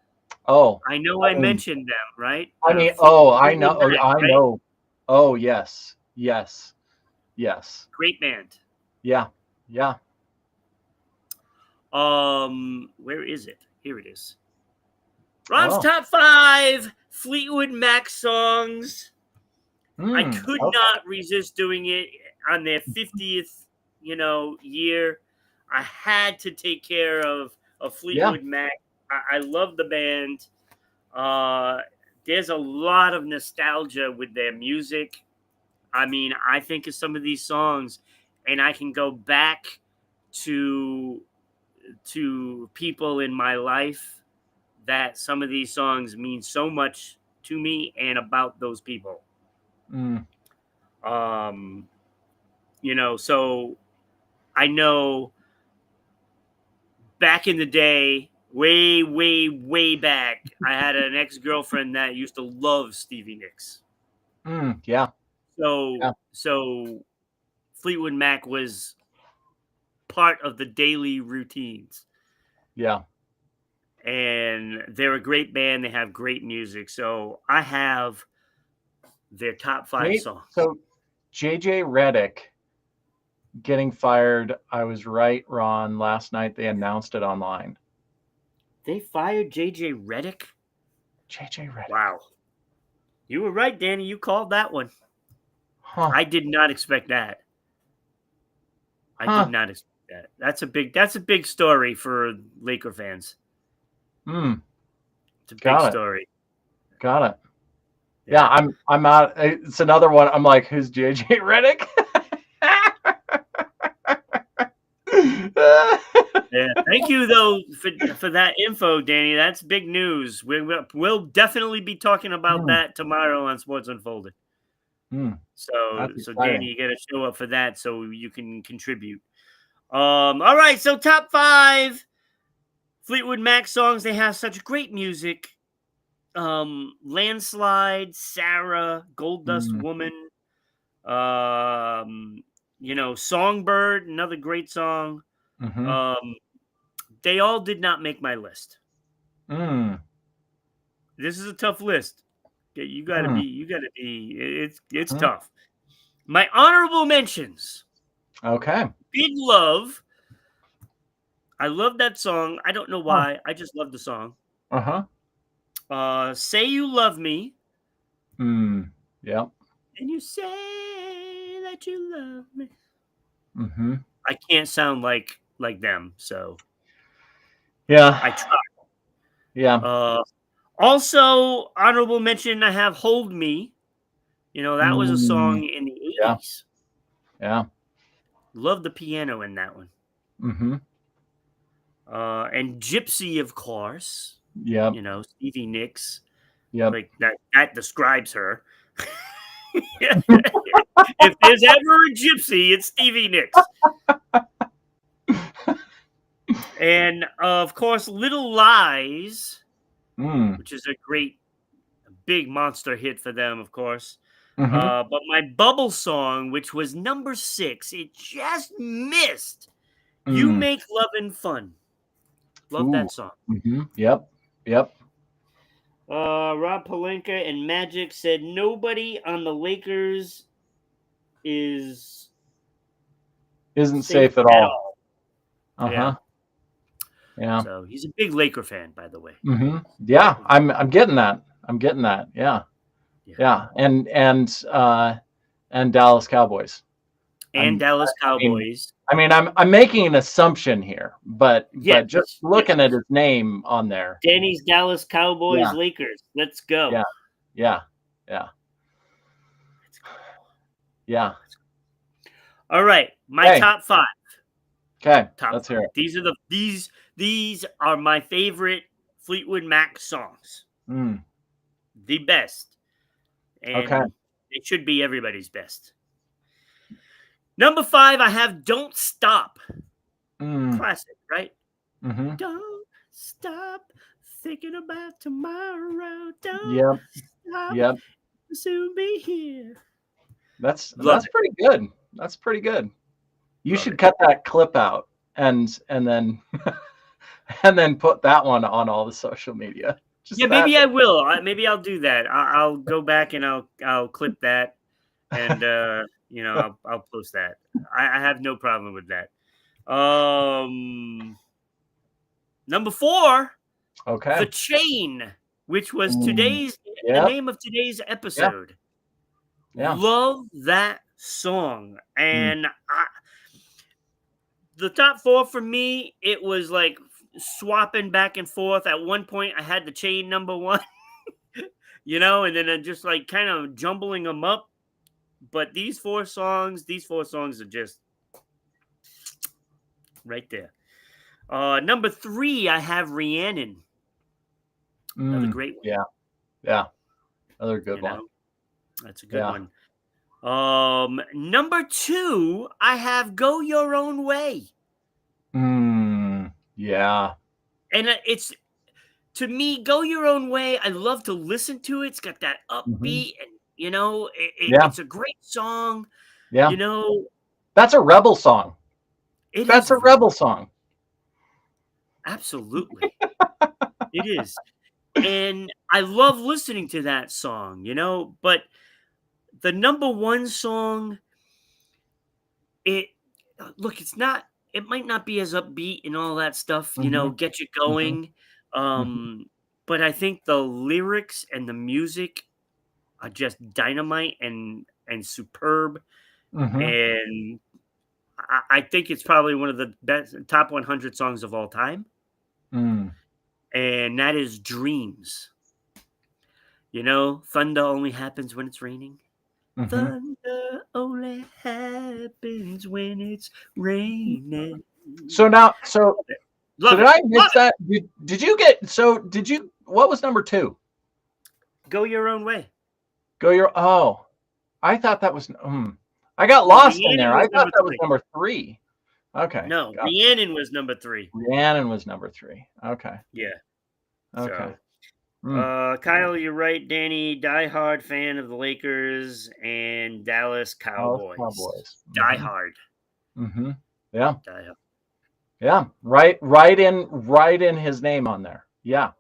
Oh. I know I mentioned them, right? I know. I know. Oh, yes. Great band. Yeah. Where is it? Here it is. Ron's top 5 Fleetwood Mac songs. I could not resist doing it on their 50th, year. I had to take care of Fleetwood Mac. I love the band. There's a lot of nostalgia with their music. I mean, I think of some of these songs, and I can go back to people in my life that some of these songs mean so much to me and about those people. So I know back in the day, way, way, way back, I had an ex-girlfriend that used to love Stevie Nicks. So Fleetwood Mac was part of the daily routines. Yeah. And they're a great band. They have great music. So I have their top 5 songs. So JJ Redick getting fired. I was right, Ron. Last night they announced it online. They fired JJ Redick? JJ Redick. Wow. You were right, Danny. You called that one. Huh. I did not expect that. I did not expect that. That's a big story for Laker fans. It's a big story. Got it. Yeah, I'm out. It's another one. I'm like, who's JJ Redick? Thank you though for that info, Danny. That's big news. We'll definitely be talking about that tomorrow on Sports Unfolded. So Danny, you got to show up for that so you can contribute. All right, so top 5 Fleetwood Mac songs. They have such great music. Landslide, Sarah, Gold Dust Woman, Songbird, another great song. Mm-hmm. Um, they all did not make my list. Mm. This is a tough list. Okay, Mm. you gotta be. It's Mm. tough. My honorable mentions: Okay. Big Love. I love that song. I don't know Huh. why. I just love the song. Uh-huh. Say You Love Me. Mm. Yep. And you say that you love me. Mm-hmm. I can't sound like them, so I Yeah. try. Yeah. Also, honorable mention, I have Hold Me. That was a Mm. song in the Yeah. 80s. Yeah. Love the piano in that one. Mm-hmm. And Gypsy, of course. Yep. Stevie Nicks. Yep. Like that describes her. If there's ever a gypsy, it's Stevie Nicks. And of course, Little Lies, Mm. which is a great, big monster hit for them, of course. Mm-hmm. But my bubble song, which was number 6, it just missed. You Mm. Make Lovin' Fun. Love Ooh. that song. Mm-hmm. Yep. Yep. Rob Palenka and Magic said nobody on the Lakers is Isn't safe safe at at all. all. Yeah. Uh-huh. Yeah. So he's a big Laker fan, by the way. Mm-hmm. Yeah. I'm getting that. I'm getting that. Yeah. Yeah. Yeah. And Dallas Cowboys. And Dallas I mean, Cowboys. I'm making an assumption here, but Yes. just Yes. looking at his name on there. Danny's Dallas Cowboys Yeah. Lakers. Let's go. Yeah. Yeah. Yeah. Let's go. Yeah. All right. My Okay. top 5. Okay. Top Let's 5. hear it. These are my favorite Fleetwood Mac songs. Mm. The best. Okay. And it should be everybody's best. Number 5, I have Don't Stop. Mm. Classic, right? Mm-hmm. Don't stop thinking about tomorrow. Don't Yep. stop. Yep. We'll soon be here. That's Love it. pretty good. That's pretty good. You Love should it. cut that clip out and then and then put that one on all the social media. Just Yeah, that. maybe I will. Maybe I'll do that. I'll go back and I'll clip that, and I'll post that. I have no problem with that. Number 4, Okay. The Chain, which was Mm. the Yep. name of today's Yeah. episode. Yeah. Love that song, Mm. and the top 4 for me, it was like swapping back and forth. At one point, I had The Chain number 1. And then I just like kind of jumbling them up. But these four songs are just right there. Number 3, I have Rhiannon. Another Mm. great one. Yeah. Yeah. Another good one. That's a good Yeah. one. Number 2, I have Go Your Own Way. Mm. Yeah. And it's, to me, Go Your Own Way. I love to listen to it. It's got that Mm-hmm. upbeat, and Yeah. it's a great song. Yeah. That's a rebel song. That's a rebel song. Absolutely. It is. And I love listening to that song, but the number 1 song, it might not be as upbeat and all that stuff, Mm-hmm. get you Mm-hmm. going. Mm-hmm. But I think the lyrics and the music are just dynamite and superb. Mm-hmm. And I think it's probably one of the best top 100 songs of all time. Mm. And that is Dreams. Thunder only happens when it's raining. Mm-hmm. Thunder only happens when it's raining. So did I miss that? What was number 2? Go Your Own Way. I thought that was, I got lost in there. I thought that was number 3. Okay. No, Rhiannon was number 3. Rhiannon was number 3. Okay. Yeah. Okay. Kyle, you're right. Danny, diehard fan of the Lakers and Dallas Dallas Cowboys. Cowboys. Diehard. Yeah. Diehard. Yeah. Right in his name on there. Yeah.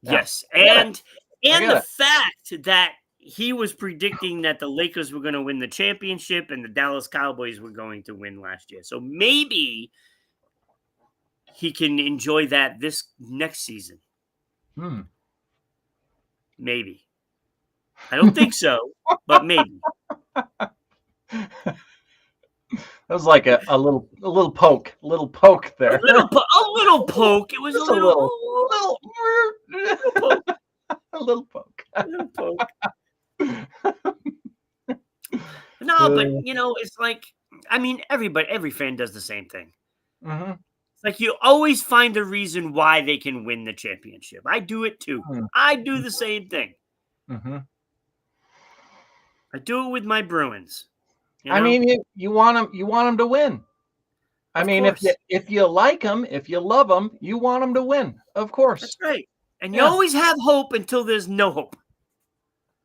Yeah. Yes, I get it. I and get the it. fact that he was predicting that the Lakers were going to win the championship and the Dallas Cowboys were going to win last year. So maybe he can enjoy that this next season. Hmm. Maybe. I don't think so, but maybe. That was like a little poke there. A little poke. It was Just a little poke. a little poke. A little poke. No, but it's like, I mean, every fan does the same thing. Mm-hmm. It's like you always find a reason why they can win the championship. I do it too. I do the same thing. Mm-hmm. I do it with my Bruins. I mean, you want them to win. I mean, course. if you like them, if you love them, you want them to win. Of course. That's right. And you always have hope until there's no hope.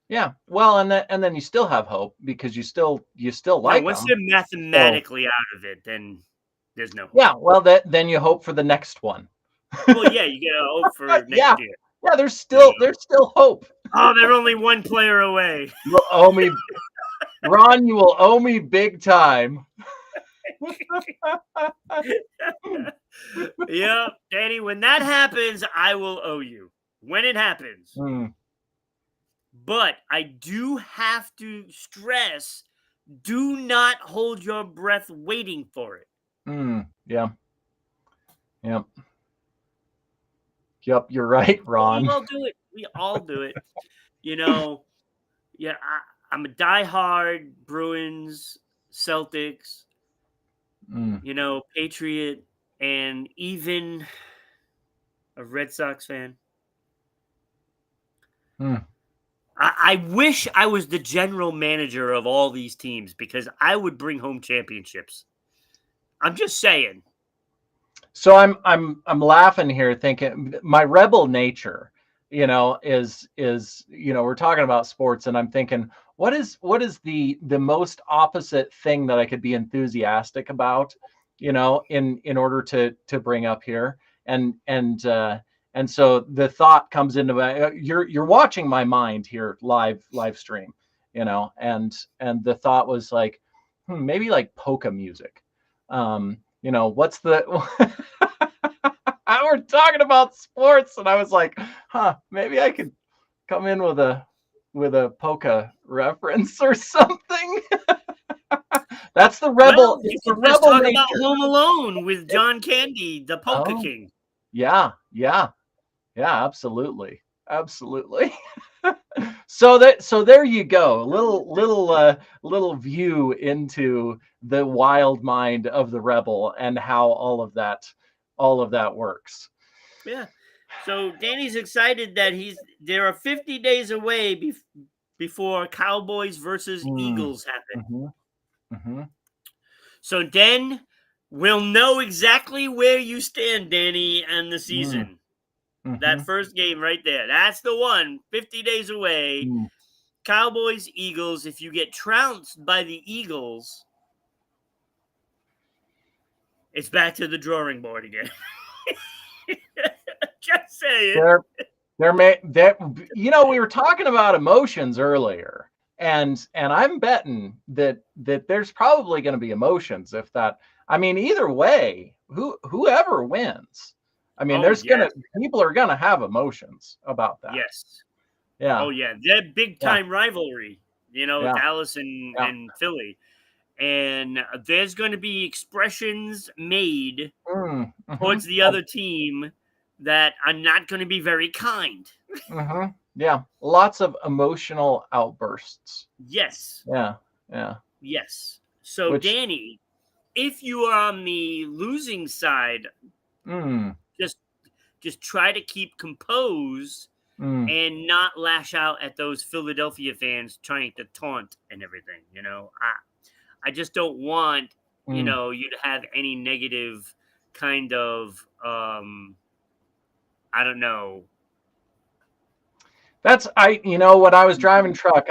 Yeah. Well, and then you still have hope because you still like once them. you're mathematically out of it, then there's no hope. Yeah. Well, then you hope for the next one. Well, yeah, you gotta hope for next year. Yeah. There's still hope. Oh, they're only one player away. You owe me, Ron. You will owe me big time. Yeah, Danny. When that happens, I will owe you. When it happens. But I do have to stress, do not hold your breath waiting for it. Yeah. Yep. Yep, you're right, Ron. We all do it. Yeah, I'm a diehard Bruins, Celtics, Patriot, and even a Red Sox fan. I wish I was the general manager of all these teams because I would bring home championships. I'm just saying. So I'm laughing here, thinking my rebel nature, is we're talking about sports, and I'm thinking, what is the most opposite thing that I could be enthusiastic about, in order to bring up here, and so the thought comes into my, you're watching my mind here live stream, and the thought was like, maybe like polka music. What's the we're talking about sports, and I was like, maybe I could come in with a polka reference or something. That's the rebel. It's the rebel talk nature. About Home Alone with John Candy, the polka king. Yeah, absolutely. So there you go. A little view into the wild mind of the rebel and how all of that works. Yeah. So Danny's excited that there are 50 days away before Cowboys versus Eagles happen. So then we'll know exactly where you stand, Danny, and the season. That first game right there. That's the one. 50 days away. Cowboys, Eagles. If you get trounced by the Eagles, it's back to the drawing board again. Just saying. We were talking about emotions earlier, and I'm betting that there's probably going to be emotions if that. I mean, either way, whoever wins. I mean, people are gonna have emotions about that. Yes. Yeah. Oh yeah, they're big time rivalry. Dallas and Philly, and there's going to be expressions made towards the other team that are not going to be very kind. Yeah, lots of emotional outbursts. Yes. Yeah. Yes. So, Danny, if you are on the losing side, just try to keep composed and not lash out at those Philadelphia fans trying to taunt and everything. I just don't want you to have any negative kind of I don't know, when I was driving truck,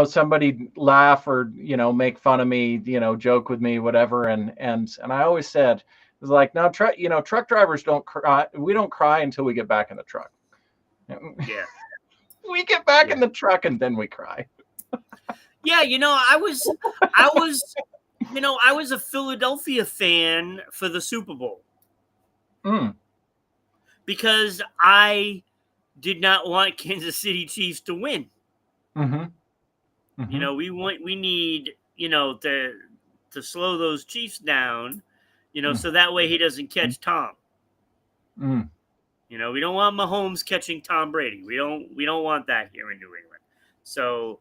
somebody laugh or, make fun of me, joke with me, whatever. And I always said, it was like, no, truck drivers don't cry. We don't cry until we get back in the truck. Yeah. We get back in the truck and then we cry. Yeah. I was, I was a Philadelphia fan for the Super Bowl Mm. because I did not want Kansas City Chiefs to win. Mm-hmm. Mm-hmm. We need, to slow those Chiefs down, Mm. so that way he doesn't catch Tom. Mm. We don't want Mahomes catching Tom Brady. We don't want that here in New England. So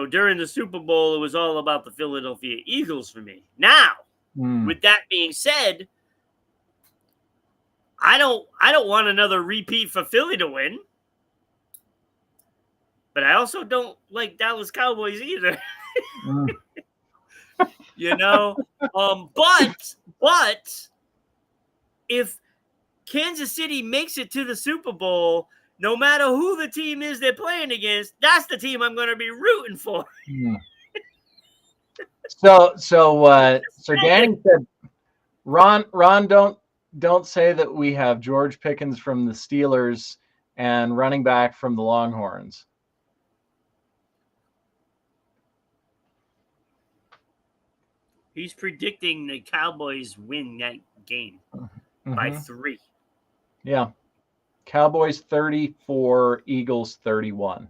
during the Super Bowl, it was all about the Philadelphia Eagles for me. Now, Mm. with that being said, I don't want another repeat for Philly to win. But I also don't like Dallas Cowboys either. Mm. But if Kansas City makes it to the Super Bowl, no matter who the team is they're playing against, that's the team I'm going to be rooting for. Mm. So Danny said, Ron, don't say that we have George Pickens from the Steelers and running back from the Longhorns. He's predicting the Cowboys win that game by 3. Yeah. Cowboys 34, Eagles 31.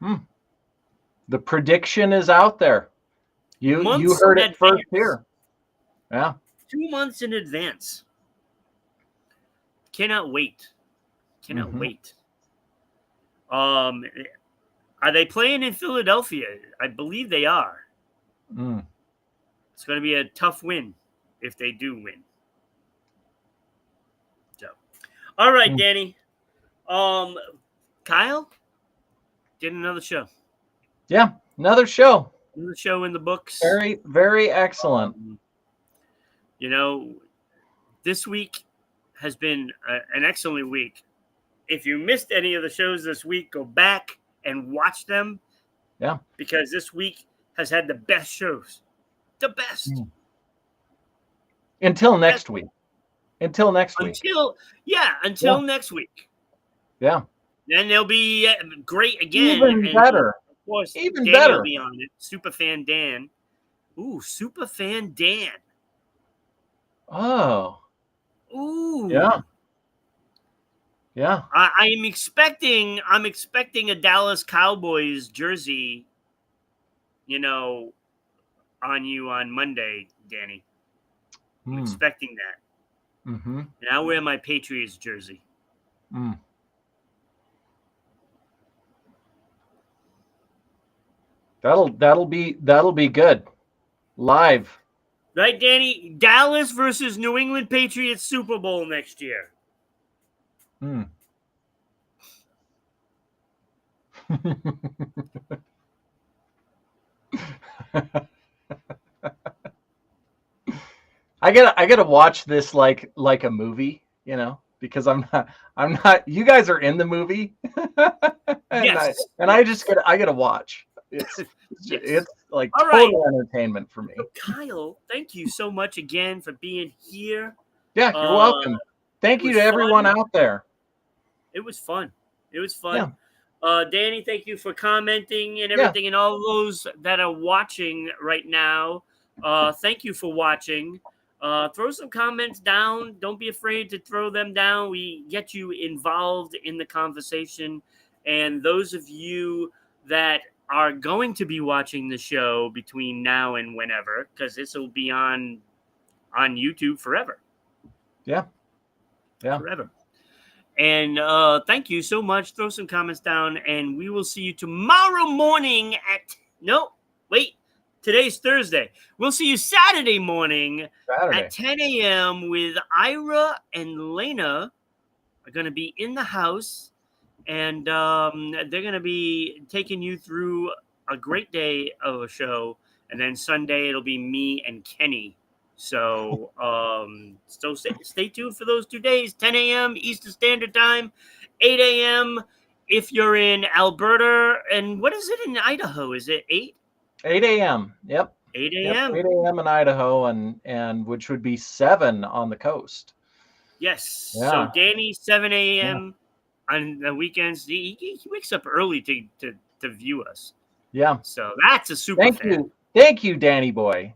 The prediction is out there. You heard it first here. Yeah. 2 months in advance. Cannot wait. Wait. Are they playing in Philadelphia? I believe they are. Mm. It's going to be a tough win if they do win. So, all right, Danny. Kyle did another show. Yeah, another show. Another show in the books. Very, very excellent. This week has been an excellent week. If you missed any of the shows this week, go back and watch them. Yeah. Because this week has had the best shows. The best. Until next week. Until next week. Until next week. Yeah. Then they'll be great again. Even better. Of course, even Danny better. will be on it. Superfan Dan. Ooh, Superfan Dan. Oh. Ooh. Yeah. Yeah. I'm expecting a Dallas Cowboys jersey, on you on Monday, Danny. I'm expecting that. Mm-hmm. And I'll wear my Patriots jersey. Mm. That'll be good. Live. Right, Danny? Dallas versus New England Patriots Super Bowl next year. I gotta watch this like a movie, because I'm not. You guys are in the movie, Yes. I gotta watch. It's Yes. It's like All total entertainment for me. So Kyle, thank you so much again for being here. Yeah, you're welcome. Thank you to everyone out there. It was fun. Yeah. Danny, thank you for commenting and everything, and all those that are watching right now. Thank you for watching. Throw some comments down. Don't be afraid to throw them down. We get you involved in the conversation. And those of you that are going to be watching the show between now and whenever, because this will be on YouTube forever. Yeah. Forever. And thank you so much. Throw some comments down, and we will see you tomorrow morning today's Thursday. We'll see you Saturday morning at 10 a.m. with Ira and Lena are going to be in the house, and they're going to be taking you through a great day of a show. And then Sunday, it'll be me and Kenny. So stay tuned for those 2 days, 10 a.m. Eastern Standard Time, 8 a.m. if you're in Alberta. And what is it in Idaho? Is it 8? 8 a.m. Yep. 8 Yep. a.m. 8 a.m. in Idaho, and which would be 7 on the coast. Yes. So Yeah. Danny, 7 Yeah. a.m. on the weekends. He wakes up early to view us. Yeah. So that's a super Thank fan. you. Thank you, Danny boy.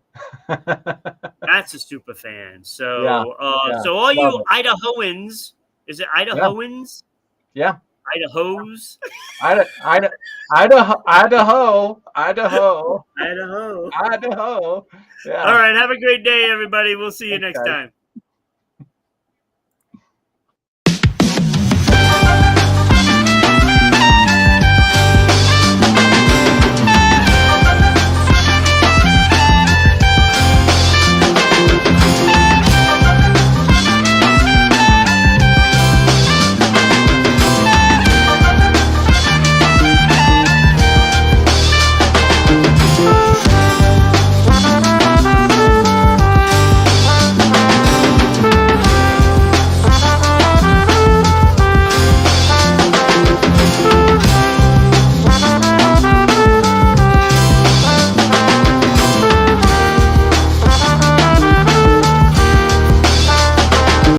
That's a super fan. Yeah. So Yeah. so all Love you it. Idahoans, is it Yeah. Idahoans? Yeah. Idahos? Ida, Ida, Idaho, Idaho, Idaho, Idaho. Idaho. All Yeah. right. Have a great day, everybody. We'll see you Thanks, next guys. time.